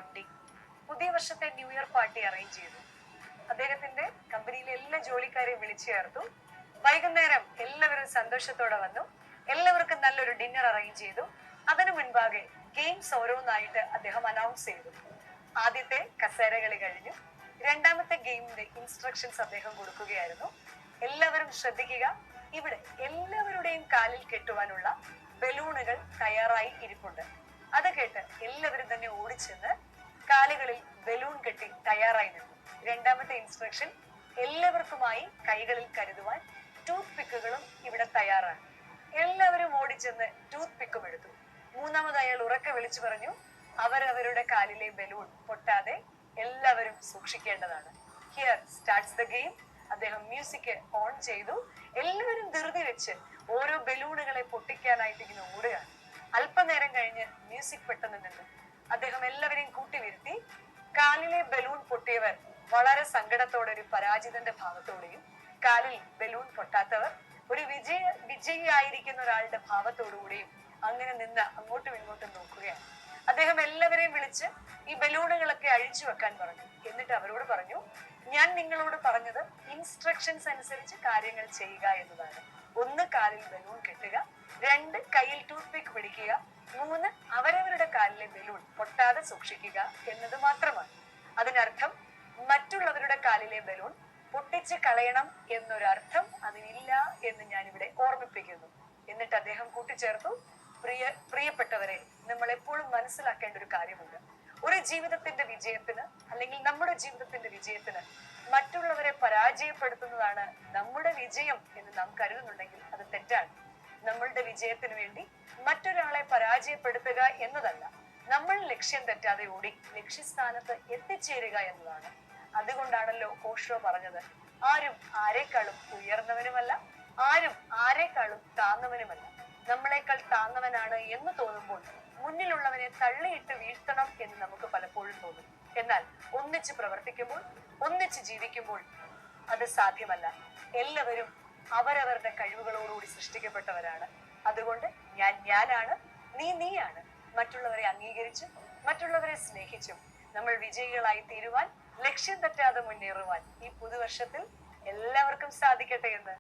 MD പുതിയ വർഷത്തെ new year party arrange ചെയ്തു. അദ്ദേഹത്തിന്റെ കമ്പനിയിലെ എല്ലാ ജോലിക്കാരെയും വിളിച്ചു ചേർത്തു. വൈകുന്നേരം എല്ലാവരും സന്തോഷത്തോടെ വന്നു. എല്ലാവർക്കും നല്ലൊരു ഡിന്നർ അറേഞ്ച് ചെയ്തു. അതിനു മുൻപാകെ ഗെയിംസ് ഓരോന്നായിട്ട് അദ്ദേഹം അനൗൺസ് ചെയ്തു. ആദ്യത്തെ കസേരകളി കഴിഞ്ഞു. രണ്ടാമത്തെ ഗെയിമിന്റെ ഇൻസ്ട്രക്ഷൻസ് അദ്ദേഹം കൊടുക്കുകയായിരുന്നു. എല്ലാവരും ശ്രദ്ധിക്കുക, ഇവിടെ എല്ലാവരുടെയും കാലിൽ കെട്ടുവാനുള്ള ബലൂണുകൾ തയ്യാറായി ഇരിപ്പുണ്ട്. അത് കേട്ട് എല്ലാവരും തന്നെ ഓടിച്ചെന്ന് കാലുകളിൽ ബലൂൺ കെട്ടി തയ്യാറായി നിന്നു. രണ്ടാമത്തെ ഇൻസ്ട്രക്ഷൻ, എല്ലാവർക്കുമായി കൈകളിൽ കരുതുവാൻ ടൂത്ത് പിക്കുകളും ഇവിടെ തയ്യാറാണ്. എല്ലാവരും ഓടിച്ചെന്ന് ടൂത്ത് പിക്കും എടുത്തു. മൂന്നാമത് അയാൾ ഉറക്കെ വിളിച്ചു പറഞ്ഞു, അവരവരുടെ കാലിലെ ബലൂൺ പൊട്ടാതെ എല്ലാവരും സൂക്ഷിക്കേണ്ടതാണ്. Here starts the game. അദ്ദേഹം മ്യൂസിക് ഓൺ ചെയ്തു. എല്ലാവരും ധൃതി വെച്ച് ഓരോ ബലൂണുകളെ പൊട്ടിക്കാനായിട്ട് ഇങ്ങനെ ഓടുകയാണ്. അല്പനേരം കഴിഞ്ഞ് മ്യൂസിക് പെട്ടെന്ന് നിന്നു. അദ്ദേഹം എല്ലാവരെയും കൂട്ടിവരുത്തി. കാലിലെ ബലൂൺ പൊട്ടിയവർ വളരെ സങ്കടത്തോടെ ഒരു പരാജിതന്റെ ഭാവത്തോടെയും, കാലിൽ ബലൂൺ പൊട്ടാത്തവർ ഒരു വിജയിയായിരിക്കുന്ന ഒരാളുടെ ഭാവത്തോടുകൂടിയും അങ്ങനെ നിന്ന് അങ്ങോട്ടും ഇങ്ങോട്ടും നോക്കുകയാണ്. അദ്ദേഹം എല്ലാവരെയും വിളിച്ച് ഈ ബലൂണുകളൊക്കെ അഴിച്ചു വെക്കാൻ പറഞ്ഞു. എന്നിട്ട് അവരോട് പറഞ്ഞു, ഞാൻ നിങ്ങളോട് പറഞ്ഞത് ഇൻസ്ട്രക്ഷൻസ് അനുസരിച്ച് കാര്യങ്ങൾ ചെയ്യുക എന്നതാണ്. 1, കാലിൽ ബലൂൺ കെട്ടുക. 2, കയ്യിൽ ടൂത്ത് പിക്ക് പിടിക്കുക. 3, അവരവരുടെ കാലിലെ ബലൂൺ പൊട്ടാതെ സൂക്ഷിക്കുക എന്നത് മാത്രമാണ്. അതിനർത്ഥം മറ്റുള്ളവരുടെ കാലിലെ ബലൂൺ പൊട്ടിച്ച് കളയണം എന്നൊരർത്ഥം അതിനില്ല എന്ന് ഞാൻ ഇവിടെ ഓർമ്മിപ്പിക്കുന്നു. എന്നിട്ട് അദ്ദേഹം കൂട്ടിച്ചേർത്തു, പ്രിയപ്പെട്ടവരെ, നമ്മൾ എപ്പോഴും മനസ്സിലാക്കേണ്ട ഒരു കാര്യമുണ്ട്. ഒരു ജീവിതത്തിന്റെ വിജയത്തിന് അല്ലെങ്കിൽ നമ്മുടെ ജീവിതത്തിന്റെ വിജയത്തിന് മറ്റുള്ളവരെ പരാജയപ്പെടുത്തുന്നതാണ് നമ്മുടെ വിജയം എന്ന് നാം കരുതുന്നുണ്ടെങ്കിൽ അത് തെറ്റാണ്. നമ്മളുടെ വിജയത്തിന് വേണ്ടി മറ്റൊരാളെ പരാജയപ്പെടുത്തുക എന്നതല്ല, നമ്മൾ ലക്ഷ്യം തെറ്റാതെ ഓടി ലക്ഷ്യസ്ഥാനത്ത് എത്തിച്ചേരുക എന്നതാണ്. അതുകൊണ്ടാണല്ലോ ഓഷോ പറഞ്ഞത്, ആരും ആരെക്കാളും ഉയർന്നവനുമല്ല, ആരും ആരെക്കാളും താന്നവനുമല്ല. നമ്മളെക്കാൾ താന്നവനാണ് എന്ന് തോന്നുമ്പോൾ മുന്നിലുള്ളവനെ തള്ളിയിട്ട് വീഴ്ത്തണം എന്ന് നമുക്ക് പലപ്പോഴും തോന്നും. എന്നാൽ ഒന്നിച്ച് പ്രവർത്തിക്കുമ്പോൾ, ഒന്നിച്ച് ജീവിക്കുമ്പോൾ അത് സാധ്യമല്ല. എല്ലാവരും അവരവരുടെ കഴിവുകളോടുകൂടി സൃഷ്ടിക്കപ്പെട്ടവരാണ്. അതുകൊണ്ട് ഞാനാണ്, നീയാണ്. മറ്റുള്ളവരെ അംഗീകരിച്ചും മറ്റുള്ളവരെ സ്നേഹിച്ചും നമ്മൾ വിജയികളായി തീരുവാൻ, ലക്ഷ്യം തെറ്റാതെ മുന്നേറുവാൻ ഈ പുതുവർഷത്തിൽ എല്ലാവർക്കും സാധിക്കട്ടെ എന്ന്